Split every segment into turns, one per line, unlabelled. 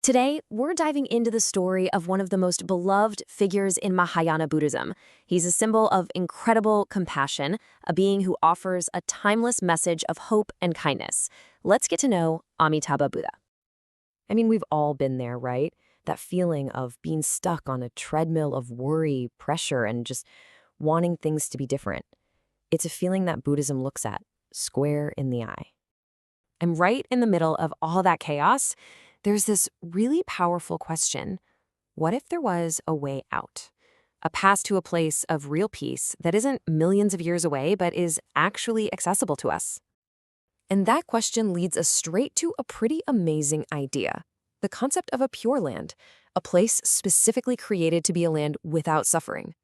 Today, we're diving into the story of one of the most beloved figures in Mahayana Buddhism. He's a symbol of incredible compassion, a being who offers a timeless message of hope and kindness. Let's get to know Amitabha Buddha. I mean, we've all been there, right? That feeling of being stuck on a treadmill of worry, pressure, and just wanting things to be different. It's a feeling that Buddhism looks at, square in the eye. And right in the middle of all that chaos, there's this really powerful question. What if there was a way out? A path to a place of real peace that isn't millions of years away, but is actually accessible to us. And that question leads us straight to a pretty amazing idea. The concept of a pure land, a place specifically created to be a land without suffering.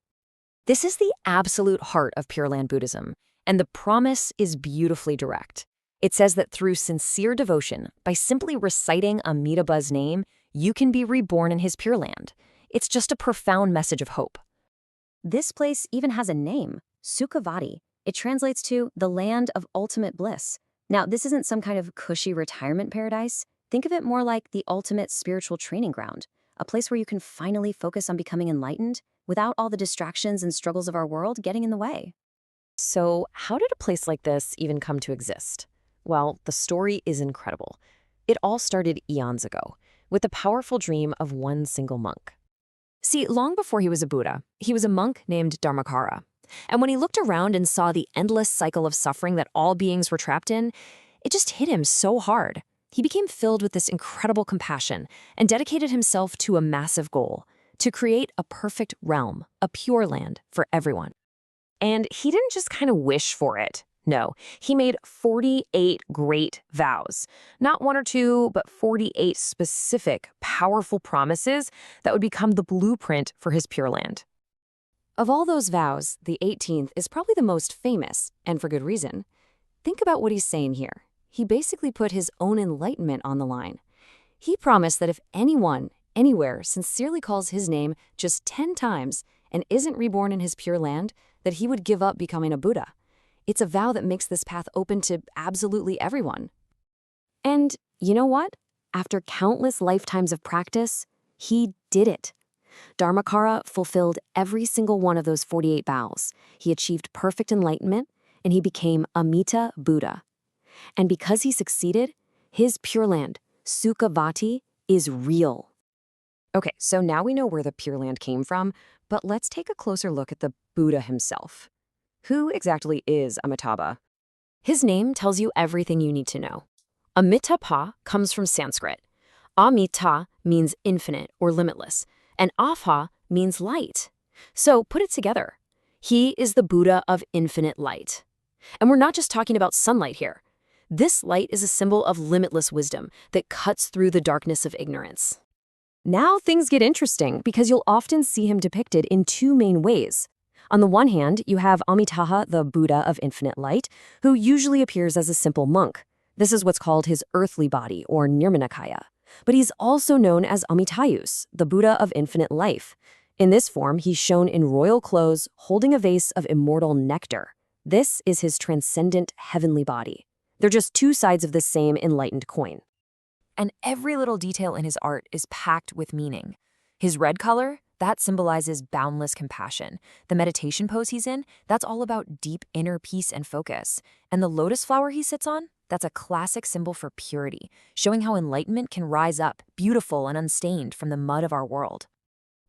This is the absolute heart of Pure Land Buddhism, and the promise is beautifully direct. It says that through sincere devotion, by simply reciting Amitabha's name, you can be reborn in his Pure Land. It's just a profound message of hope. This place even has a name, Sukhavati. It translates to the land of ultimate bliss. Now, this isn't some kind of cushy retirement paradise. Think of it more like the ultimate spiritual training ground, a place where you can finally focus on becoming enlightened without all the distractions and struggles of our world getting in the way. So, how did a place like this even come to exist? Well, the story is incredible. It all started eons ago, with the powerful dream of one single monk. See, long before he was a Buddha, he was a monk named Dharmakara. And when he looked around and saw the endless cycle of suffering that all beings were trapped in, it just hit him so hard. He became filled with this incredible compassion and dedicated himself to a massive goal, to create a perfect realm, a pure land for everyone. And he didn't just kind of wish for it. No, he made 48 great vows. Not one or two, but 48 specific, powerful promises that would become the blueprint for his Pure Land. Of all those vows, the 18th is probably the most famous, and for good reason. Think about what he's saying here. He basically put his own enlightenment on the line. He promised that if anyone, anywhere, sincerely calls his name just 10 times and isn't reborn in his Pure Land, that he would give up becoming a Buddha. It's a vow that makes this path open to absolutely everyone. And you know what? After countless lifetimes of practice, he did it. Dharmakara fulfilled every single one of those 48 vows. He achieved perfect enlightenment, and he became Amitabha Buddha. And because he succeeded, his Pure Land, Sukhavati, is real. Okay, so now we know where the Pure Land came from, but let's take a closer look at the Buddha himself. Who exactly is Amitabha? His name tells you everything you need to know. Amitabha comes from Sanskrit. Amita means infinite or limitless, and Abha means light. So put it together. He is the Buddha of infinite light. And we're not just talking about sunlight here. This light is a symbol of limitless wisdom that cuts through the darkness of ignorance. Now things get interesting because you'll often see him depicted in two main ways. On the one hand, you have Amitabha, the Buddha of infinite light, who usually appears as a simple monk. This is what's called his earthly body, or Nirmanakaya. But he's also known as Amitayus, the Buddha of infinite life. In this form, he's shown in royal clothes, holding a vase of immortal nectar. This is his transcendent heavenly body. They're just two sides of the same enlightened coin. And every little detail in his art is packed with meaning. His red color, that symbolizes boundless compassion. The meditation pose he's in, that's all about deep inner peace and focus. And the lotus flower he sits on, that's a classic symbol for purity, showing how enlightenment can rise up, beautiful and unstained from the mud of our world.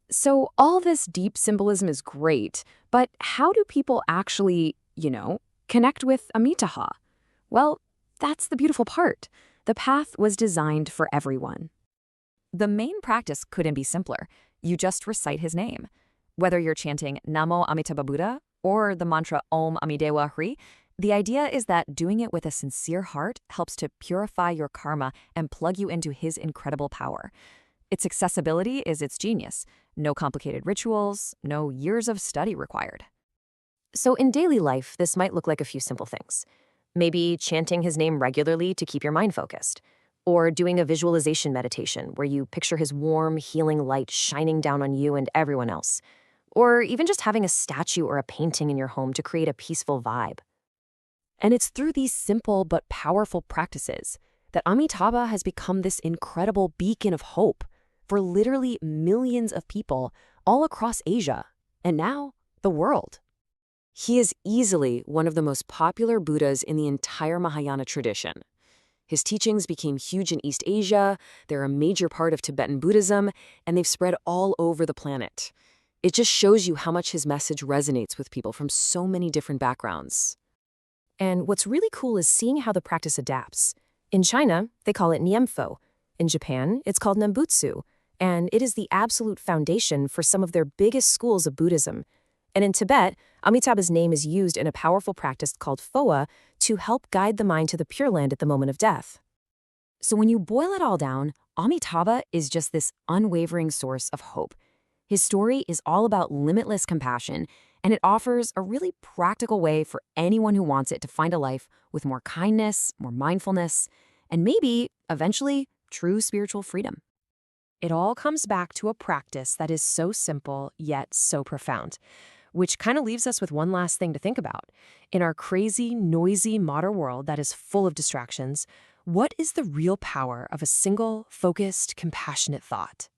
So all this deep symbolism is great, but how do people actually, connect with Amitabha? Well, that's the beautiful part. The path was designed for everyone. The main practice couldn't be simpler. You just recite his name. Whether you're chanting Namo Amitabha Buddha or the mantra Om Amidewa Hri, the idea is that doing it with a sincere heart helps to purify your karma and plug you into his incredible power. Its accessibility is its genius. No complicated rituals, no years of study required. So in daily life, this might look like a few simple things. Maybe chanting his name regularly to keep your mind focused. Or doing a visualization meditation where you picture his warm, healing light shining down on you and everyone else. Or even just having a statue or a painting in your home to create a peaceful vibe. And it's through these simple but powerful practices that Amitabha has become this incredible beacon of hope for literally millions of people all across Asia, and now the world. He is easily one of the most popular Buddhas in the entire Mahayana tradition. His teachings became huge in East Asia, they're a major part of Tibetan Buddhism, and they've spread all over the planet. It just shows you how much his message resonates with people from so many different backgrounds. And what's really cool is seeing how the practice adapts. In China, they call it Niemfo. In Japan, it's called Nembutsu, and it is the absolute foundation for some of their biggest schools of Buddhism. And in Tibet, Amitabha's name is used in a powerful practice called Phowa to help guide the mind to the Pure Land at the moment of death. So when you boil it all down, Amitabha is just this unwavering source of hope. His story is all about limitless compassion, and it offers a really practical way for anyone who wants it to find a life with more kindness, more mindfulness, and maybe, eventually, true spiritual freedom. It all comes back to a practice that is so simple, yet so profound. Which kind of leaves us with one last thing to think about. In our crazy, noisy, modern world that is full of distractions, what is the real power of a single, focused, compassionate thought?